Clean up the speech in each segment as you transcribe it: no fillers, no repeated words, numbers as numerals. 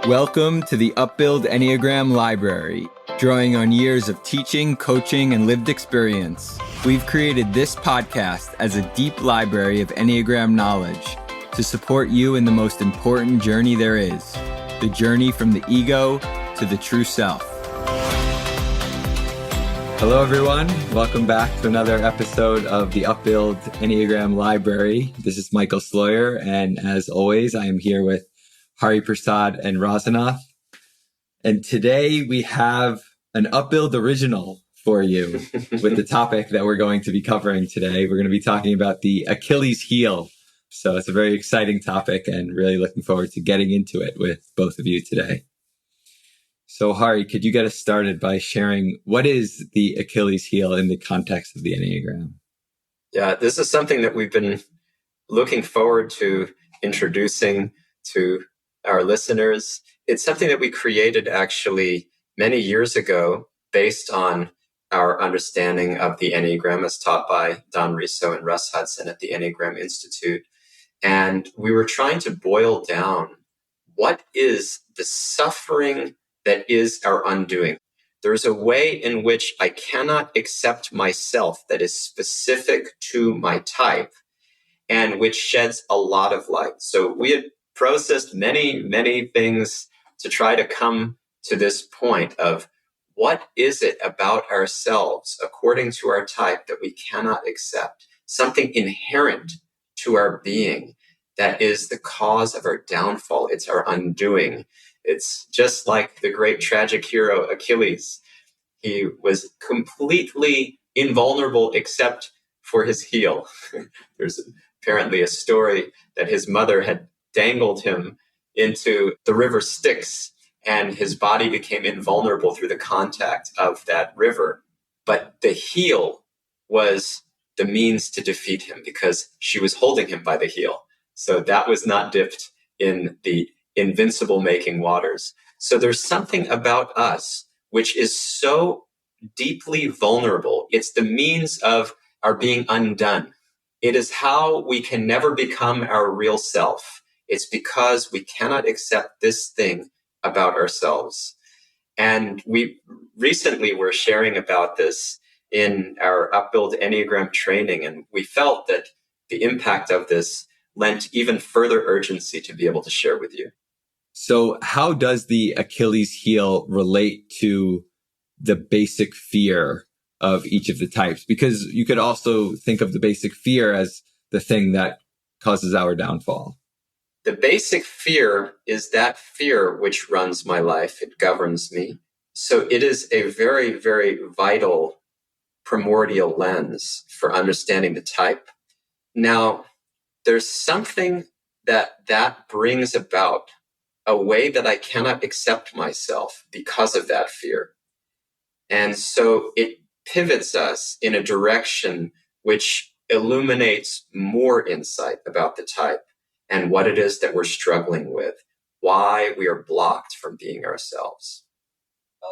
Welcome to the Upbuild Enneagram Library. Drawing on years of teaching, coaching, and lived experience, we've created this podcast as a deep library of Enneagram knowledge to support you in the most important journey there is, the journey from the ego to the true self. Hello, everyone. Welcome back to another episode of the Upbuild Enneagram Library. This is Michael Sloyer, and as always, I am here with Prasada and Rasanath. And today we have an Upbuild original for you with the topic that we're going to be covering today. We're going to be talking about the Achilles Heel. So it's a very exciting topic and really looking forward to getting into it with both of you today. So Hari, could you get us started by sharing what is the Achilles Heel in the context of the Enneagram? Yeah, this is something that we've been looking forward to introducing to our listeners. It's something that we created actually many years ago based on our understanding of the Enneagram as taught by Don Riso and Russ Hudson at the Enneagram Institute. And we were trying to boil down what is the suffering that is our undoing. There's a way in which I cannot accept myself that is specific to my type and which sheds a lot of light. So we had processed many things to try to come to this point of what is it about ourselves according to our type that we cannot accept, something inherent to our being that is the cause of our downfall. It's our undoing. It's just like the great tragic hero Achilles. He was completely invulnerable except for his heel. There's apparently a story that his mother had dangled him into the river Styx, and his body became invulnerable through the contact of that river. But the heel was the means to defeat him because she was holding him by the heel. So that was not dipped in the invincible making waters. So there's something about us which is so deeply vulnerable. It's the means of our being undone. It is how we can never become our real self. It's because we cannot accept this thing about ourselves. And we recently were sharing about this in our Upbuild Enneagram training, and we felt that the impact of this lent even further urgency to be able to share with you. So how does the Achilles heel relate to the basic fear of each of the types? Because you could also think of the basic fear as the thing that causes our downfall. The basic fear is that fear which runs my life. It governs me. So it is a very vital primordial lens for understanding the type. Now, there's something that brings about a way that I cannot accept myself because of that fear. And so it pivots us in a direction which illuminates more insight about the type and what it is that we're struggling with, why we are blocked from being ourselves.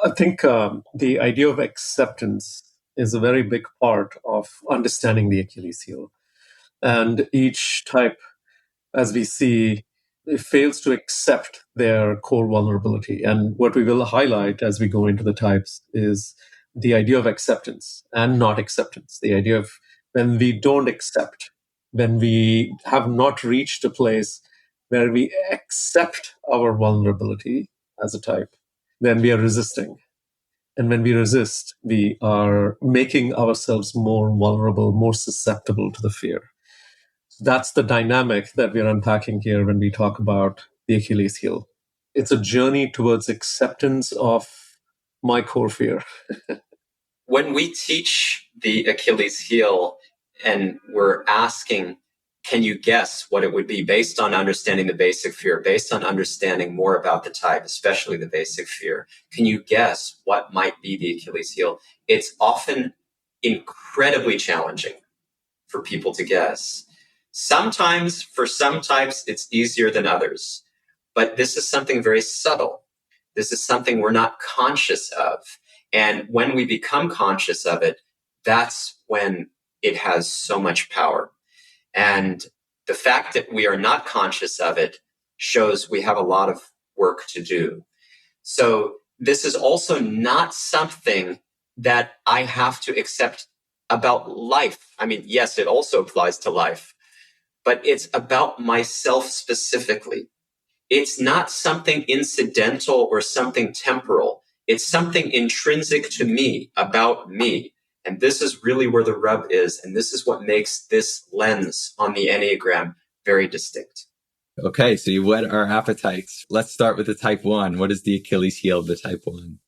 I think the idea of acceptance is a very big part of understanding the Achilles heel. And each type, as we see, it fails to accept their core vulnerability. And what we will highlight as we go into the types is the idea of acceptance and not acceptance. The idea of when we don't accept, when we have not reached a place where we accept our vulnerability as a type, then we are resisting. And when we resist, we are making ourselves more vulnerable, more susceptible to the fear. That's the dynamic that we're unpacking here when we talk about the Achilles heel. It's a journey towards acceptance of my core fear. When we teach the Achilles heel and we're asking, can you guess what it would be based on understanding the basic fear, based on understanding more about the type, especially the basic fear? Can you guess what might be the Achilles heel? It's often incredibly challenging for people to guess. Sometimes, for some types, it's easier than others. But this is something very subtle. This is something we're not conscious of. And when we become conscious of it, that's when it has so much power. And the fact that we are not conscious of it shows we have a lot of work to do. So this is also not something that I have to accept about life. I mean, yes, it also applies to life, but it's about myself specifically. It's not something incidental or something temporal. It's something intrinsic to me, about me. And this is really where the rub is. And this is what makes this lens on the Enneagram very distinct. Okay, so you whet our appetites. Let's start with the type 1. What is the Achilles heel of the type 1?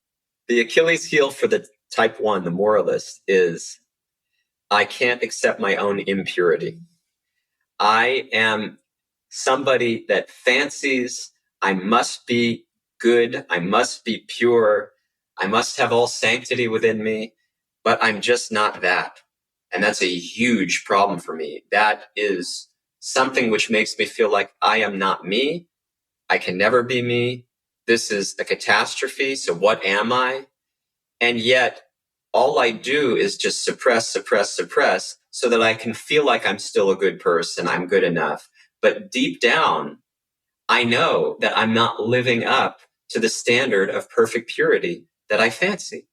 The Achilles heel for the type 1, the moralist, is I can't accept my own impurity. I am somebody that fancies I must be good, I must be pure, I must have all sanctity within me, but I'm just not that. And that's a huge problem for me. That is something which makes me feel like I am not me. I can never be me. This is a catastrophe. So what am I? And yet all I do is just suppress so that I can feel like I'm still a good person. I'm good enough. But deep down, I know that I'm not living up to the standard of perfect purity that I fancy.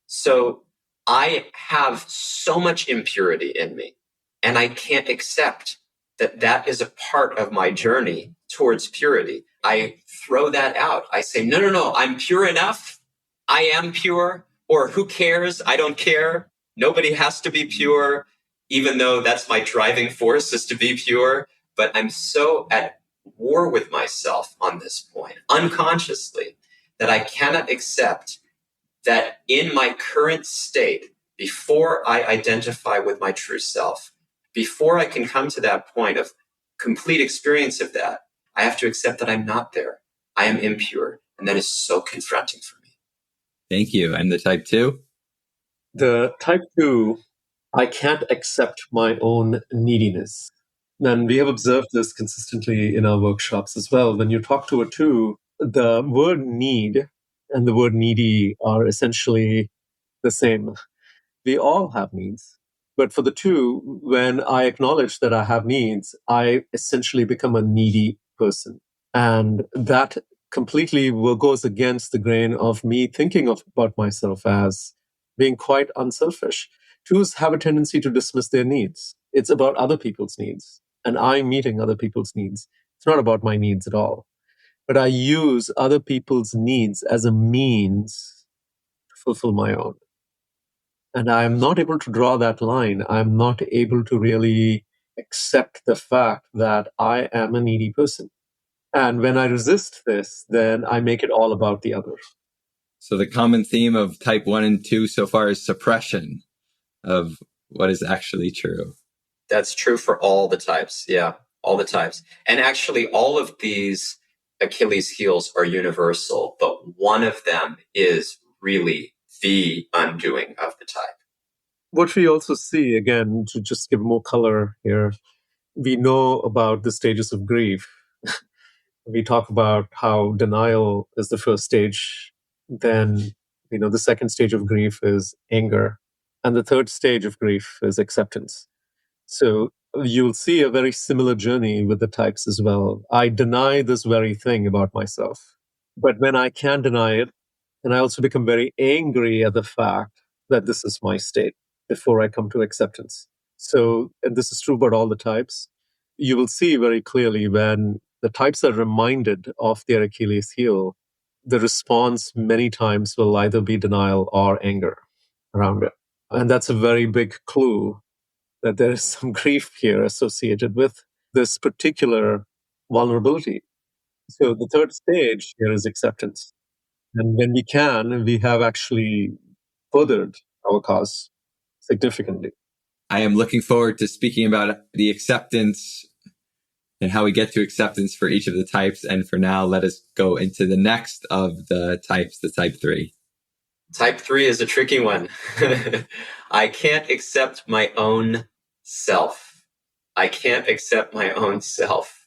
So I have so much impurity in me, and I can't accept that that is a part of my journey towards purity. I throw that out. I say, no, I'm pure enough. I am pure, or who cares? I don't care. Nobody has to be pure, even though that's my driving force is to be pure. But I'm so at war with myself on this point, unconsciously, that I cannot accept that in my current state, before I identify with my true self, before I can come to that point of complete experience of that, I have to accept that I'm not there. I am impure. And that is so confronting for me. Thank you. And the type 2? The type 2, I can't accept my own neediness. And we have observed this consistently in our workshops as well. When you talk to a 2, the word need and the word needy are essentially the same. We all have needs. But for the 2, when I acknowledge that I have needs, I essentially become a needy person. And that completely goes against the grain of me thinking about myself as being quite unselfish. 2s have a tendency to dismiss their needs. It's about other people's needs, and I'm meeting other people's needs. It's not about my needs at all. But I use other people's needs as a means to fulfill my own. And I'm not able to draw that line. I'm not able to really accept the fact that I am a needy person. And when I resist this, then I make it all about the other. So the common theme of type 1 and 2 so far is suppression of what is actually true. That's true for all the types. Yeah, all the types. And actually, all of these Achilles heels are universal, but one of them is really the undoing of the type. What we also see, again, to just give more color here, we know about the stages of grief. We talk about how denial is the first stage. Then, the second stage of grief is anger. And the third stage of grief is acceptance. So you'll see a very similar journey with the types as well. I deny this very thing about myself. But when I can deny it, then I also become very angry at the fact that this is my state before I come to acceptance. So, and this is true about all the types. You will see very clearly when the types are reminded of their Achilles heel, the response many times will either be denial or anger around it. And that's a very big clue that there is some grief here associated with this particular vulnerability. So the third stage here is acceptance. And when we can, we have actually furthered our cause significantly. I am looking forward to speaking about the acceptance and how we get to acceptance for each of the types. And for now, let us go into the next of the types, the type 3. Type 3 is a tricky one. I can't accept my own self. I can't accept my own self.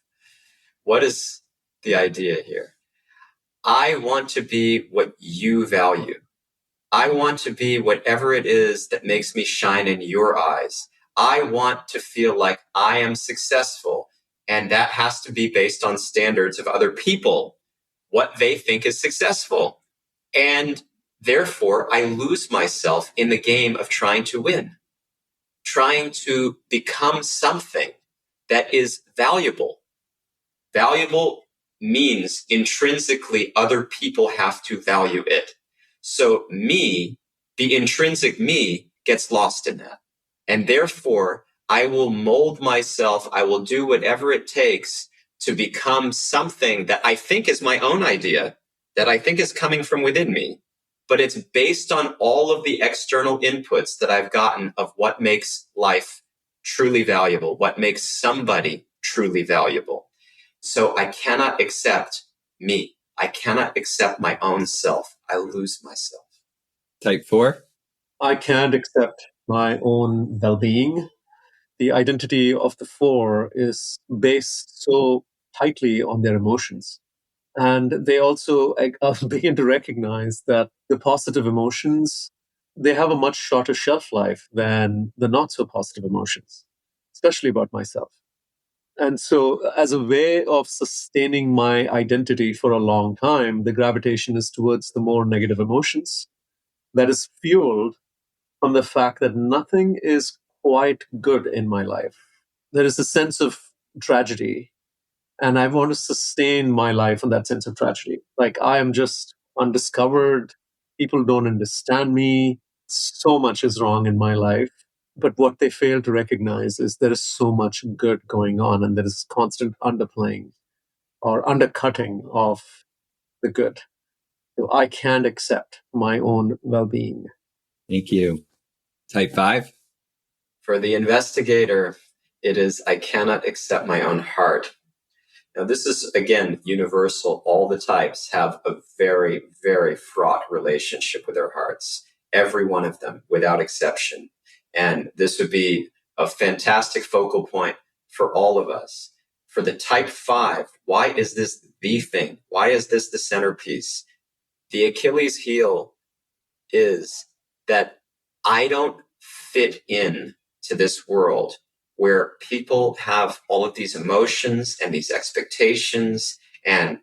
What is the idea here? I want to be what you value. I want to be whatever it is that makes me shine in your eyes. I want to feel like I am successful, and that has to be based on standards of other people what they think is successful. And therefore, I lose myself in the game of trying to win, trying to become something that is valuable. Valuable means intrinsically other people have to value it. So me, the intrinsic me, gets lost in that. And therefore, I will mold myself, I will do whatever it takes to become something that I think is my own idea, that I think is coming from within me, but it's based on all of the external inputs that I've gotten of what makes life truly valuable, what makes somebody truly valuable. So I cannot accept me. I cannot accept my own self. I lose myself. Type 4. I can't accept my own well-being. The identity of the 4 is based so tightly on their emotions. And they also begin to recognize that the positive emotions, they have a much shorter shelf life than the not so positive emotions, especially about myself. And so, as a way of sustaining my identity for a long time, the gravitation is towards the more negative emotions that is fueled from the fact that nothing is quite good in my life. There is a sense of tragedy, and I want to sustain my life on that sense of tragedy. Like, I am just undiscovered. People don't understand me. So much is wrong in my life. But what they fail to recognize is there is so much good going on, and there is constant underplaying or undercutting of the good. So I can't accept my own well-being. Thank you. Type 5. For the investigator, it is, I cannot accept my own heart. Now, this is, again, universal. All the types have a very, very fraught relationship with their hearts. Every one of them, without exception. And this would be a fantastic focal point for all of us. For the type 5, why is this the thing? Why is this the centerpiece? The Achilles heel is that I don't fit in to this world where people have all of these emotions and these expectations, and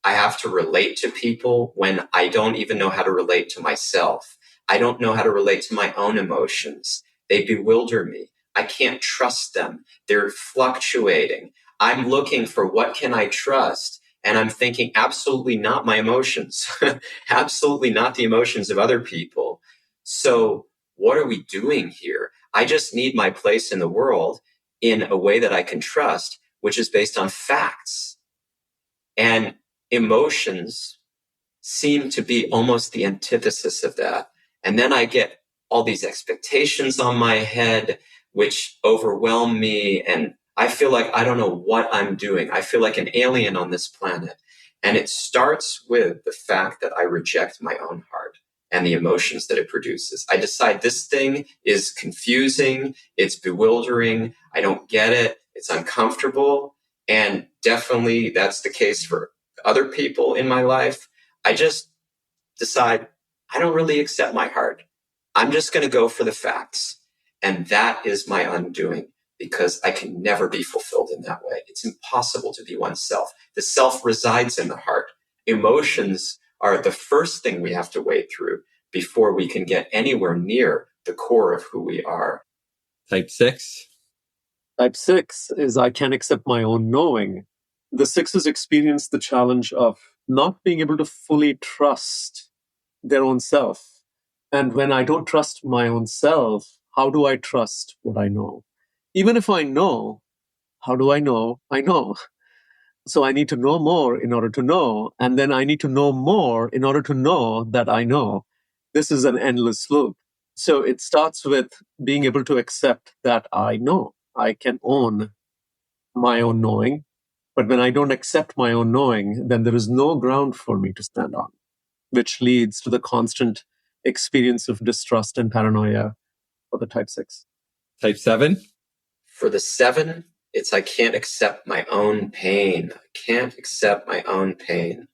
I have to relate to people when I don't even know how to relate to myself. I don't know how to relate to my own emotions. They bewilder me. I can't trust them. They're fluctuating. I'm looking for what can I trust? And I'm thinking absolutely not my emotions, absolutely not the emotions of other people. So what are we doing here? I just need my place in the world in a way that I can trust, which is based on facts. And emotions seem to be almost the antithesis of that. And then I get all these expectations on my head, which overwhelm me. And I feel like I don't know what I'm doing. I feel like an alien on this planet. And it starts with the fact that I reject my own heart and the emotions that it produces. I decide this thing is confusing, it's bewildering, I don't get it, it's uncomfortable, and definitely that's the case for other people in my life. I just decide I don't really accept my heart. I'm just going to go for the facts. And that is my undoing, because I can never be fulfilled in that way. It's impossible to be oneself. The self resides in the heart. Emotions are the first thing we have to wade through before we can get anywhere near the core of who we are. Type 6. Type 6 is I can't accept my own knowing. The 6s experience the challenge of not being able to fully trust their own self. And when I don't trust my own self, how do I trust what I know? Even if I know, how do I know? I know. So I need to know more in order to know. And then I need to know more in order to know that I know. This is an endless loop. So it starts with being able to accept that I know. I can own my own knowing. But when I don't accept my own knowing, then there is no ground for me to stand on, which leads to the constant experience of distrust and paranoia for the type 6. Type 7. For the 7, it's I can't accept my own pain. I can't accept my own pain.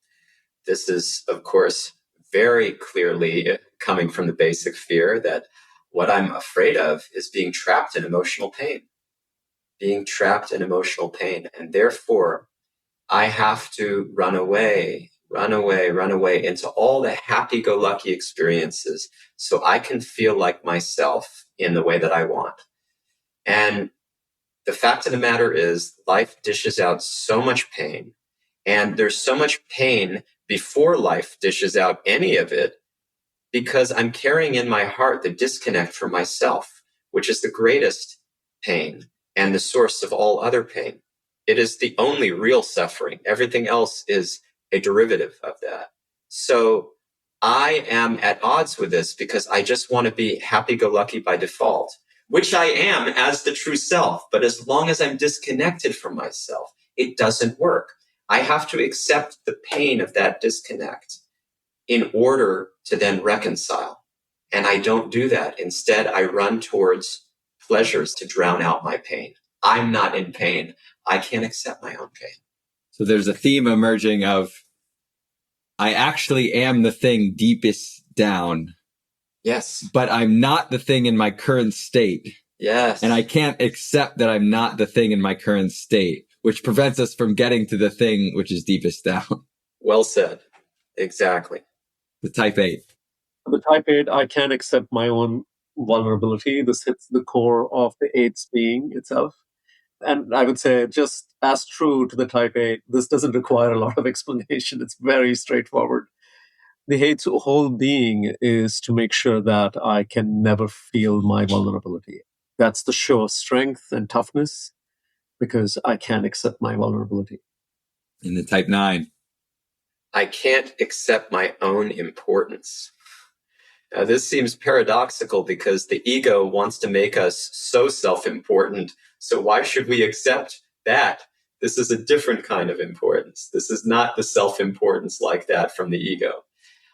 This is, of course, very clearly coming from the basic fear that what I'm afraid of is being trapped in emotional pain. Being trapped in emotional pain. And therefore, I have to run away run away into all the happy-go-lucky experiences so I can feel like myself in the way that I want. And the fact of the matter is, life dishes out so much pain, and there's so much pain before life dishes out any of it, because I'm carrying in my heart the disconnect from myself, which is the greatest pain and the source of all other pain. It is the only real suffering. Everything else is a derivative of that. So I am at odds with this because I just want to be happy-go-lucky by default, which I am as the true self. But as long as I'm disconnected from myself, it doesn't work. I have to accept the pain of that disconnect in order to then reconcile. And I don't do that. Instead, I run towards pleasures to drown out my pain. I'm not in pain. I can't accept my own pain. So there's a theme emerging of, I actually am the thing deepest down. Yes. But I'm not the thing in my current state. Yes. And I can't accept that I'm not the thing in my current state, which prevents us from getting to the thing which is deepest down. Well said. Exactly. The type 8. The type 8, I can't accept my own vulnerability. This hits the core of the 8's being itself. And I would say, just as true to the type 8, this doesn't require a lot of explanation. It's very straightforward. The 8's whole being is to make sure that I can never feel my vulnerability. That's the show of strength and toughness, because I can't accept my vulnerability. In the type 9. I can't accept my own importance. Now, this seems paradoxical because the ego wants to make us so self-important. So why should we accept that? This is a different kind of importance. This is not the self-importance like that from the ego.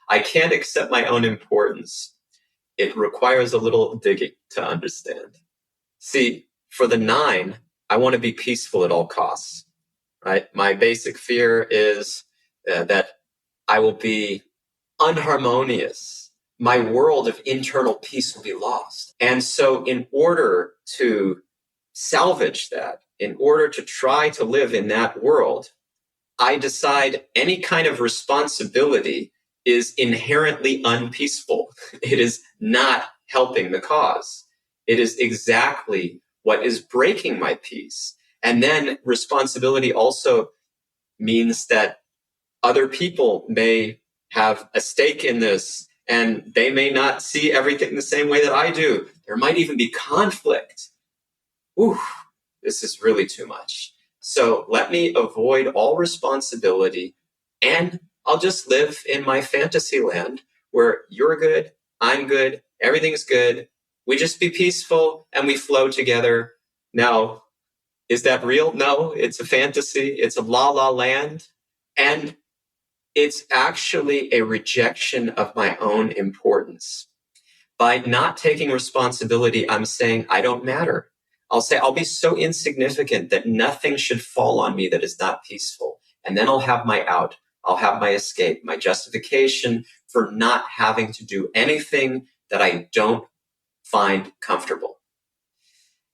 I can't accept my own importance. It requires a little digging to understand. See, for the 9, I want to be peaceful at all costs, right? My basic fear is that I will be unharmonious. My world of internal peace will be lost. And so in order to salvage that, in order to try to live in that world, I decide any kind of responsibility is inherently unpeaceful. It is not helping the cause. It is exactly what is breaking my peace. And then responsibility also means that other people may have a stake in this, and they may not see everything the same way that I do. There might even be conflict. Ooh, this is really too much. So let me avoid all responsibility, and I'll just live in my fantasy land where you're good, I'm good, everything's good. We just be peaceful and we flow together. Now, is that real? No, it's a fantasy. It's a la land. And it's actually a rejection of my own importance. By not taking responsibility, I'm saying I don't matter. I'll say I'll be so insignificant that nothing should fall on me that is not peaceful. And then I'll have my out. I'll have my escape, my justification for not having to do anything that I don't find comfortable.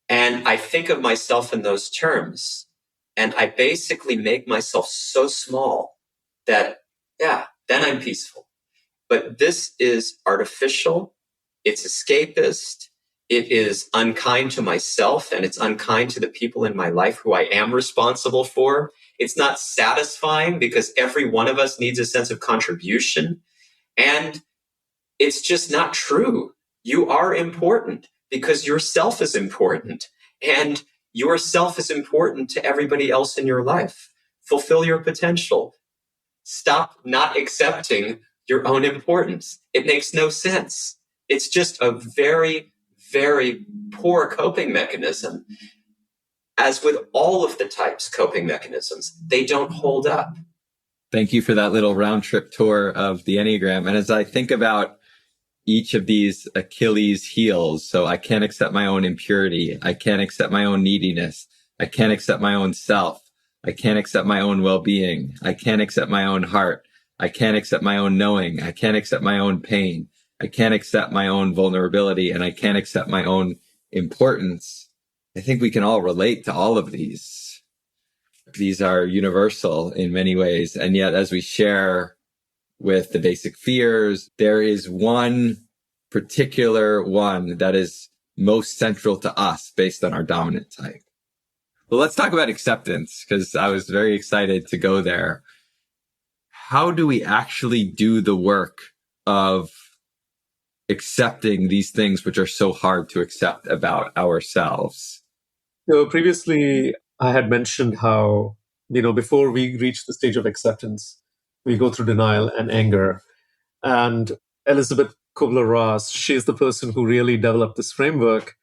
And I think of myself in those terms, and I basically make myself so small that, then I'm peaceful. But this is artificial. It's escapist. It is unkind to myself, and it's unkind to the people in my life who I am responsible for. It's not satisfying because every one of us needs a sense of contribution. And it's just not true. You are important because yourself is important, and yourself is important to everybody else in your life. Fulfill your potential. Stop not accepting your own importance. It makes no sense. It's just a very, very poor coping mechanism. As with all of the types coping mechanisms, they don't hold up. Thank you for that little round trip tour of the Enneagram. And as I think about each of these Achilles heels, so I can't accept my own impurity. I can't accept my own neediness. I can't accept my own self. I can't accept my own well-being. I can't accept my own heart. I can't accept my own knowing. I can't accept my own pain. I can't accept my own vulnerability, and I can't accept my own importance. I think we can all relate to all of these. These are universal in many ways. And yet, as we share with the basic fears, there is one particular one that is most central to us based on our dominant type. Well, let's talk about acceptance, because I was very excited to go there. How do we actually do the work of accepting these things which are so hard to accept about ourselves? So previously, I had mentioned how, before we reach the stage of acceptance, we go through denial and anger. And Elizabeth Kubler-Ross, she's the person who really developed this framework.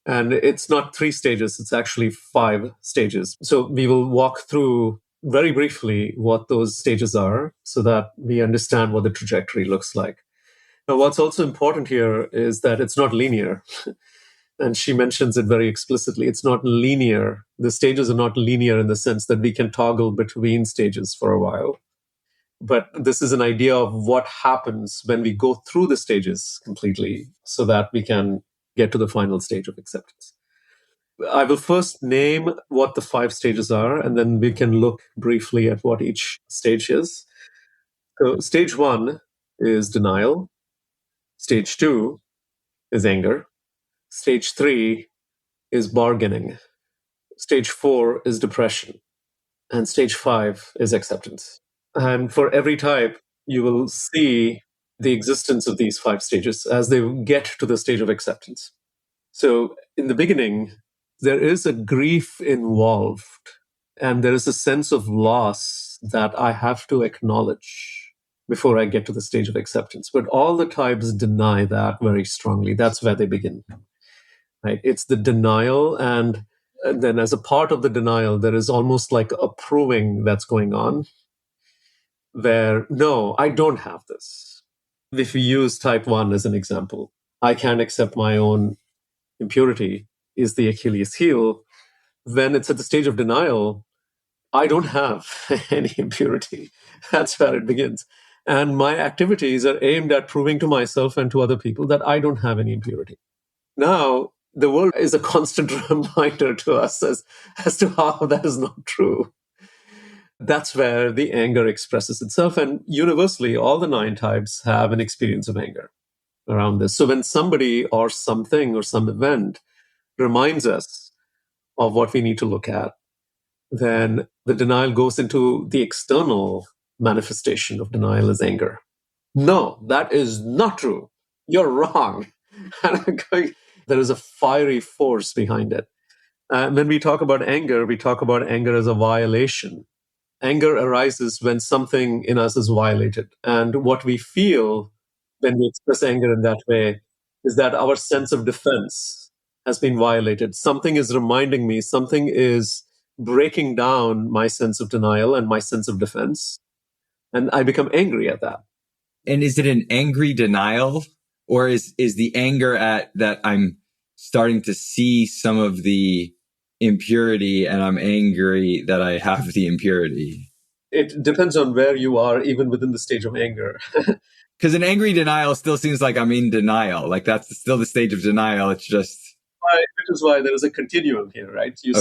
And it's not 3 stages, it's actually 5 stages. So we will walk through very briefly what those stages are so that we understand what the trajectory looks like. Now, what's also important here is that it's not linear. And she mentions it very explicitly. It's not linear. The stages are not linear in the sense that we can toggle between stages for a while. But this is an idea of what happens when we go through the stages completely so that we can get to the final stage of acceptance. I will first name what the 5 stages are, and then we can look briefly at what each stage is. So stage 1 is denial. Stage 2 is anger. Stage 3 is bargaining. Stage 4 is depression. And stage 5 is acceptance. And for every type, you will see the existence of these 5 stages as they get to the stage of acceptance. So in the beginning, there is a grief involved, and there is a sense of loss that I have to acknowledge before I get to the stage of acceptance. But all the types deny that very strongly. That's where they begin. Right? It's the denial, and then as a part of the denial, there is almost like a proving that's going on where, no, I don't have this. If we use type 1 as an example, I can't accept my own impurity is the Achilles heel. When it's at the stage of denial, I don't have any impurity. That's where it begins. And my activities are aimed at proving to myself and to other people that I don't have any impurity. Now, the world is a constant reminder to us as to how that is not true. That's where the anger expresses itself. And universally, all the 9 types have an experience of anger around this. So when somebody or something or some event reminds us of what we need to look at, then the denial goes into the external manifestation of denial as anger. No, that is not true. You're wrong. There is a fiery force behind it. When we talk about anger, we talk about anger as a violation. Anger arises when something in us is violated. And what we feel when we express anger in that way is that our sense of defense has been violated. Something is reminding me, something is breaking down my sense of denial and my sense of defense. And I become angry at that. And is it an angry denial, or is the anger at that I'm starting to see some of the impurity and I'm angry that I have the impurity? It depends on where you are, even within the stage of anger. Because an angry denial still seems like I'm in denial. Like that's still the stage of denial. It's just... Which is why there is a continuum here, right? You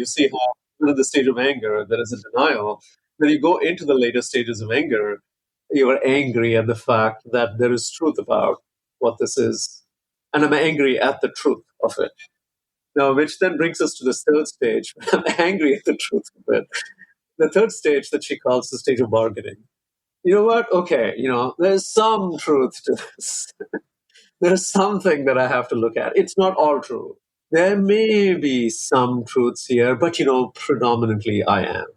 see how within the stage of anger, there is a denial. When you go into the later stages of anger, you are angry at the fact that there is truth about what this is. And I'm angry at the truth of it. Now, which then brings us to the third stage. I'm angry at the truth of it. The third stage that she calls the stage of bargaining. You know what? Okay, there's some truth to this. There's something that I have to look at. It's not all true. There may be some truths here, but, predominantly I am.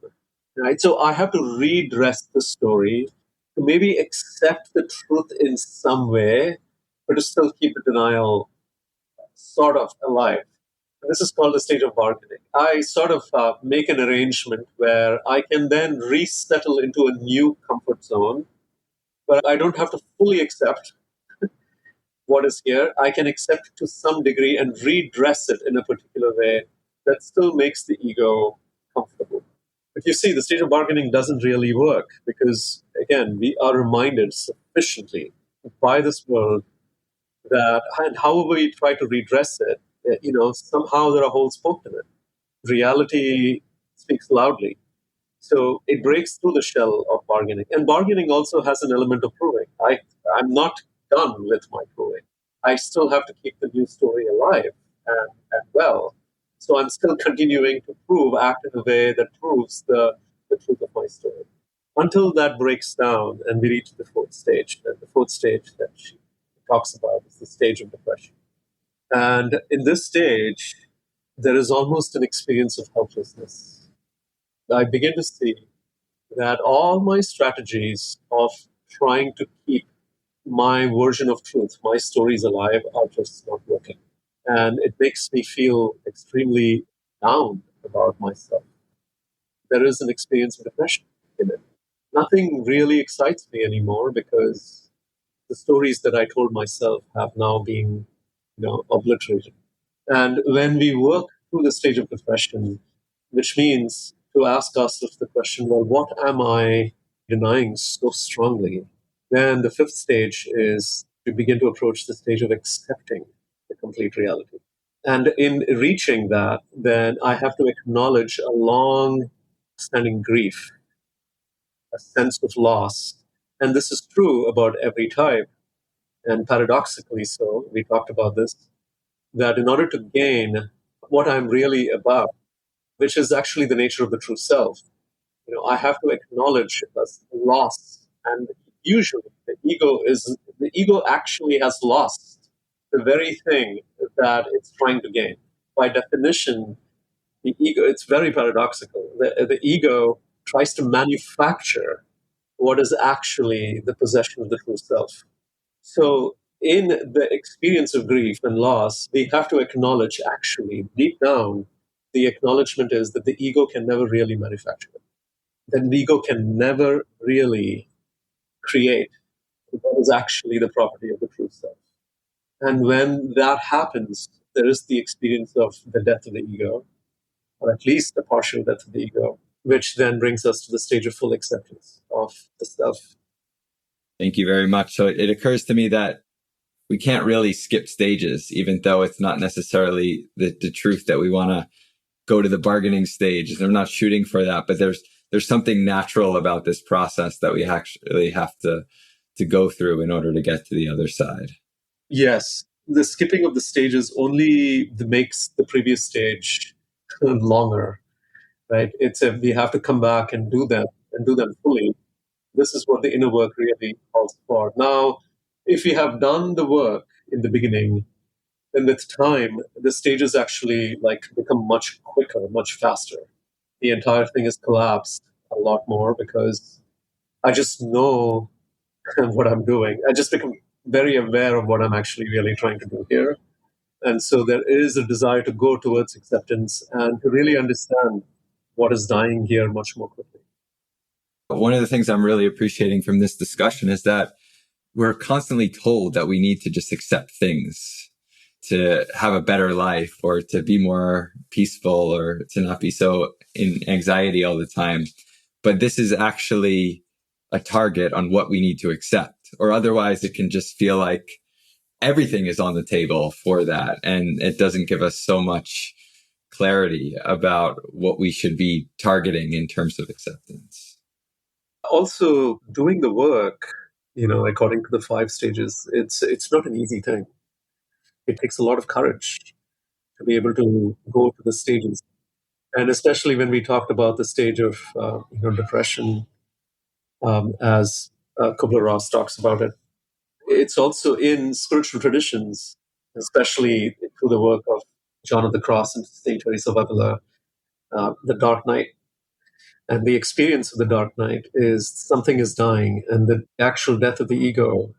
Right? So I have to redress the story to maybe accept the truth in some way, but to still keep the denial sort of alive. And this is called the stage of bargaining. I sort of make an arrangement where I can then resettle into a new comfort zone, but I don't have to fully accept what is here. I can accept to some degree and redress it in a particular way that still makes the ego comfortable. But you see, the stage of bargaining doesn't really work because, again, we are reminded sufficiently by this world that, and however we try to redress it, somehow there are holes poked in it. Reality speaks loudly. So it breaks through the shell of bargaining. And bargaining also has an element of proving. I'm not done with my proving. I still have to keep the news story alive and well. So I'm still continuing to act in a way that proves the truth of my story. Until that breaks down and we reach the fourth stage. And the fourth stage that she talks about is the stage of depression. And in this stage, there is almost an experience of helplessness. I begin to see that all my strategies of trying to keep my version of truth, my stories alive, are just not working. And it makes me feel extremely down about myself. There is an experience of depression in it. Nothing really excites me anymore because the stories that I told myself have now been, obliterated. And when we work through the stage of depression, which means to ask ourselves the question, well, what am I denying so strongly? Then the fifth stage is to begin to approach the stage of accepting the complete reality. And in reaching that, then I have to acknowledge a long standing grief, a sense of loss. And this is true about every type. And paradoxically so, we talked about this, that in order to gain what I'm really about, which is actually the nature of the true self, I have to acknowledge this loss. And usually the ego actually has lost the very thing that it's trying to gain. By definition, the ego, it's very paradoxical. The ego tries to manufacture what is actually the possession of the true self. So, in the experience of grief and loss, we have to acknowledge actually, deep down, the acknowledgement is that the ego can never really manufacture it. That the ego can never really create what is actually the property of the true self. And when that happens, there is the experience of the death of the ego, or at least the partial death of the ego, which then brings us to the stage of full acceptance of the self. Thank you very much. So it occurs to me that we can't really skip stages, even though it's not necessarily the truth that we want to go to the bargaining stage. I'm not shooting for that, but there's something natural about this process that we actually have to go through in order to get to the other side. Yes, the skipping of the stages only makes the previous stage longer, right? We have to come back and do them fully. This is what the inner work really calls for. Now, if we have done the work in the beginning, then with time, the stages actually become much quicker, much faster. The entire thing is collapsed a lot more because I just know what I'm doing. I just become very aware of what I'm actually really trying to do here. And so there is a desire to go towards acceptance and to really understand what is dying here much more quickly. One of the things I'm really appreciating from this discussion is that we're constantly told that we need to just accept things to have a better life or to be more peaceful or to not be so in anxiety all the time. But this is actually a target on what we need to accept, or otherwise it can just feel like everything is on the table for that. And it doesn't give us so much clarity about what we should be targeting in terms of acceptance. Also, doing the work, according to the 5 stages, it's not an easy thing. It takes a lot of courage to be able to go to the stages. And especially when we talked about the stage of depression, as Kubler-Ross talks about it, it's also in spiritual traditions, especially through the work of John of the Cross and Saint Teresa of Avila, the Dark Night. And the experience of the Dark Night is something is dying, and the actual death of the ego,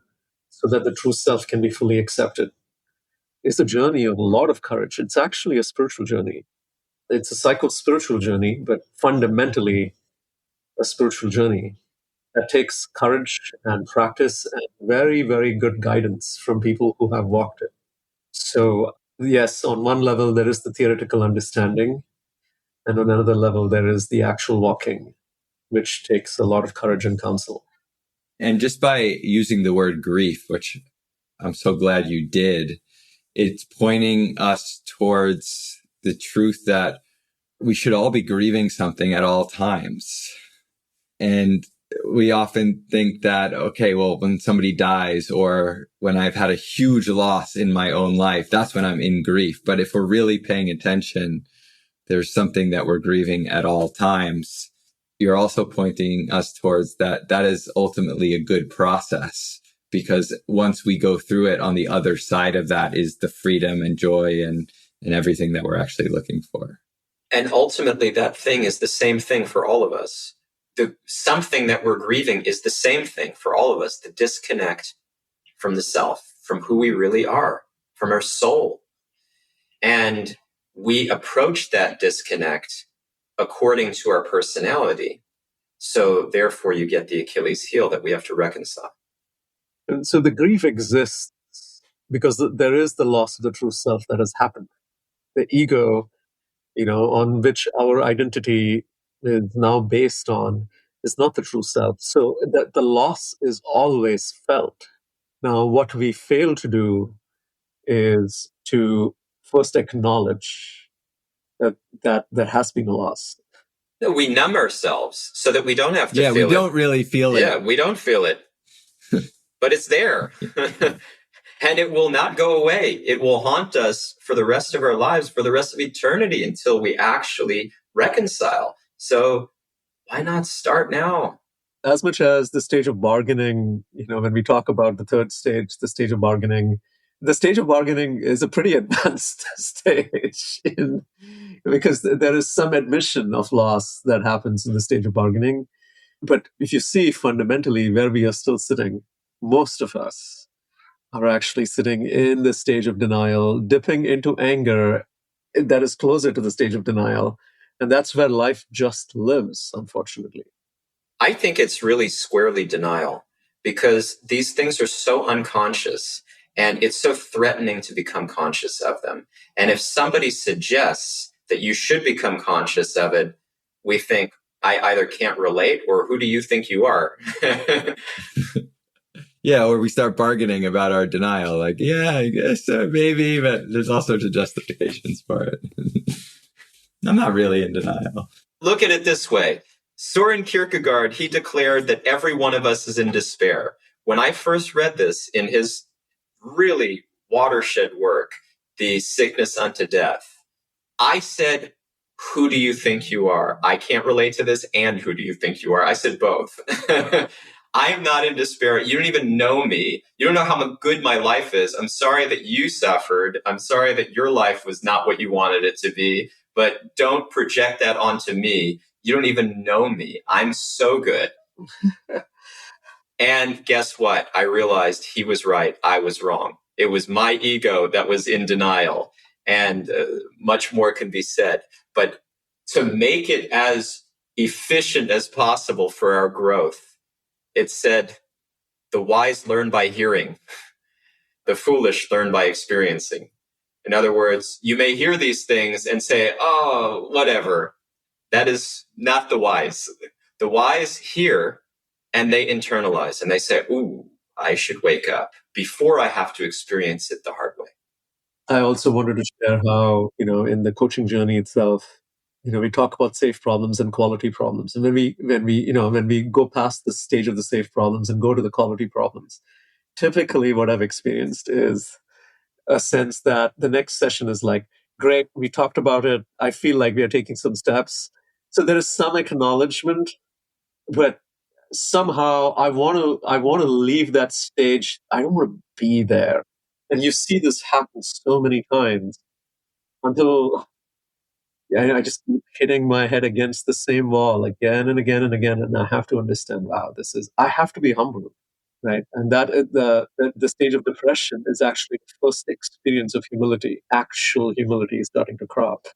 so that the true self can be fully accepted. It's a journey of a lot of courage. It's actually a spiritual journey. It's a psycho-spiritual journey, but fundamentally a spiritual journey that takes courage and practice and very, very good guidance from people who have walked it. So, yes, on one level, there is the theoretical understanding, and on another level, there is the actual walking, which takes a lot of courage and counsel. And just by using the word grief, which I'm so glad you did, it's pointing us towards the truth that we should all be grieving something at all times. And we often think that, okay, well, when somebody dies or when I've had a huge loss in my own life, that's when I'm in grief. But if we're really paying attention, there's something that we're grieving at all times. You're also pointing us towards that is ultimately a good process, because once we go through it, on the other side of that is the freedom and joy and everything that we're actually looking for. And ultimately, that thing is the same thing for all of us. The something that we're grieving is the same thing for all of us, the disconnect from the self, from who we really are, from our soul. And we approach that disconnect according to our personality. So therefore, you get the Achilles heel that we have to reconcile. And so the grief exists because there is the loss of the true self that has happened. The ego, on which our identity is now based on, is not the true self. So the loss is always felt. Now, what we fail to do is to first acknowledge that there has been a loss. No, we numb ourselves so that we don't have to feel it. Yeah, we don't really feel it. Yeah, we don't feel it. But it's there. And it will not go away. It will haunt us for the rest of our lives, for the rest of eternity, until we actually reconcile. So why not start now? As much as the stage of bargaining, when we talk about the third stage, the stage of bargaining is a pretty advanced stage because there is some admission of loss that happens in the stage of bargaining. But if you see fundamentally where we are still sitting, most of us are actually sitting in the stage of denial, dipping into anger that is closer to the stage of denial. And that's where life just lives, unfortunately. I think it's really squarely denial, because these things are so unconscious and it's so threatening to become conscious of them. And if somebody suggests that you should become conscious of it, we think, I either can't relate, or who do you think you are? Yeah, or we start bargaining about our denial. Like, yeah, I guess maybe, but there's all sorts of justifications for it. I'm not really in denial. Look at it this way. Soren Kierkegaard, he declared that every one of us is in despair. When I first read this in his really watershed work, The Sickness Unto Death, I said, who do you think you are? I can't relate to this, and who do you think you are? I said both. I am not in despair. You don't even know me. You don't know how good my life is. I'm sorry that you suffered. I'm sorry that your life was not what you wanted it to be, but don't project that onto me. You don't even know me. I'm so good. And guess what? I realized he was right. I was wrong. It was my ego that was in denial, and much more can be said. But to make it as efficient as possible for our growth, it said, the wise learn by hearing, the foolish learn by experiencing. In other words, you may hear these things and say, oh, whatever. That is not the wise. The wise hear and they internalize and they say, ooh, I should wake up before I have to experience it the hard way. I also wanted to share how, in the coaching journey itself, we talk about safe problems and quality problems. And when we go past the stage of the safe problems and go to the quality problems, typically what I've experienced is a sense that the next session is like, great, we talked about it. I feel like we are taking some steps. So there is some acknowledgement, but somehow I want to leave that stage. I don't want to be there. And you see this happen so many times until I just keep hitting my head against the same wall again and again and again. And I have to understand, wow, I have to be humble, right? And that the stage of depression is actually the first experience of humility. Actual humility is starting to crop,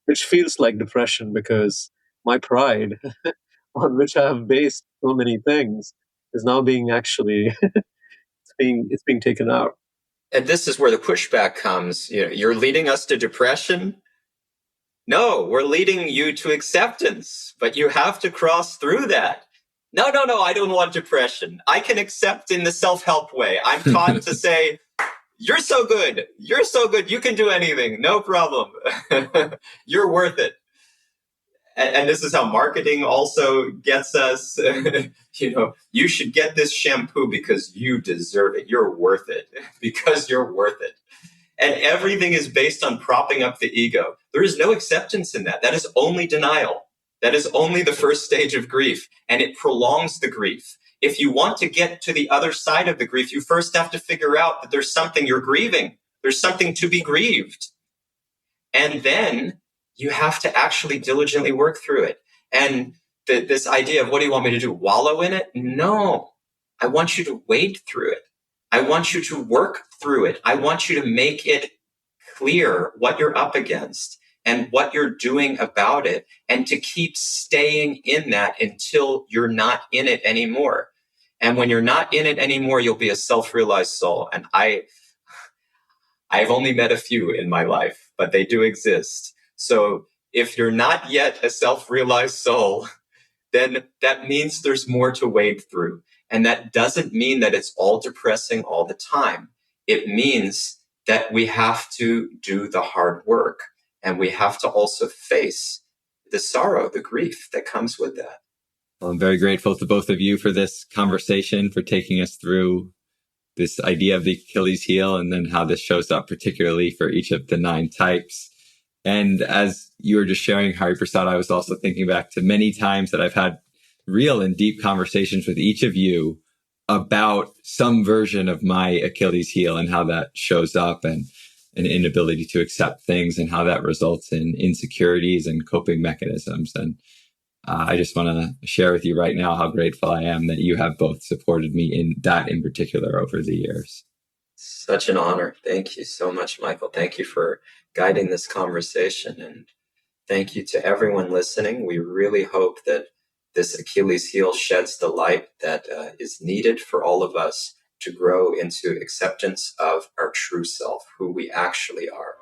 which feels like depression because my pride, on which I have based so many things, is now being actually it's being taken out. And this is where the pushback comes. You're leading us to depression. No, we're leading you to acceptance, but you have to cross through that. No, I don't want depression. I can accept in the self-help way. I'm taught to say, you're so good. You can do anything. No problem. You're worth it. and this is how marketing also gets us. You should get this shampoo because you deserve it. You're worth it because you're worth it. And everything is based on propping up the ego. There is no acceptance in that. That is only denial. That is only the first stage of grief, and it prolongs the grief. If you want to get to the other side of the grief, you first have to figure out that there's something you're grieving. There's something to be grieved. And then you have to actually diligently work through it. And this idea of, what do you want me to do? Wallow in it? No. I want you to wade through it. I want you to work through it. I want you to make it clear what you're up against and what you're doing about it, and to keep staying in that until you're not in it anymore. And when you're not in it anymore, you'll be a self-realized soul. And I've only met a few in my life, but they do exist. So if you're not yet a self-realized soul, then that means there's more to wade through. And that doesn't mean that it's all depressing all the time. It means that we have to do the hard work, and we have to also face the sorrow, the grief that comes with that. Well, I'm very grateful to both of you for this conversation, for taking us through this idea of the Achilles heel and then how this shows up particularly for each of the 9 types. And as you were just sharing, Hari Prasad, I was also thinking back to many times that I've had real and deep conversations with each of you about some version of my Achilles heel and how that shows up, and an inability to accept things, and how that results in insecurities and coping mechanisms. And I just want to share with you right now how grateful I am that you have both supported me in that in particular over the years. Such an honor. Thank you so much, Michael. Thank you for guiding this conversation. And thank you to everyone listening. We really hope that this Achilles heel sheds the light that is needed for all of us to grow into acceptance of our true self, who we actually are.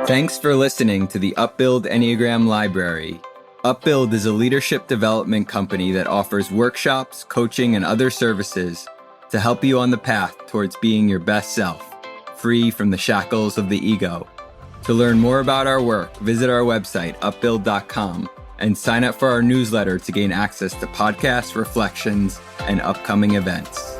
Thanks for listening to the Upbuild Enneagram Library. Upbuild is a leadership development company that offers workshops, coaching, and other services to help you on the path towards being your best self, free from the shackles of the ego. To learn more about our work, visit our website, upbuild.com, and sign up for our newsletter to gain access to podcasts, reflections, and upcoming events.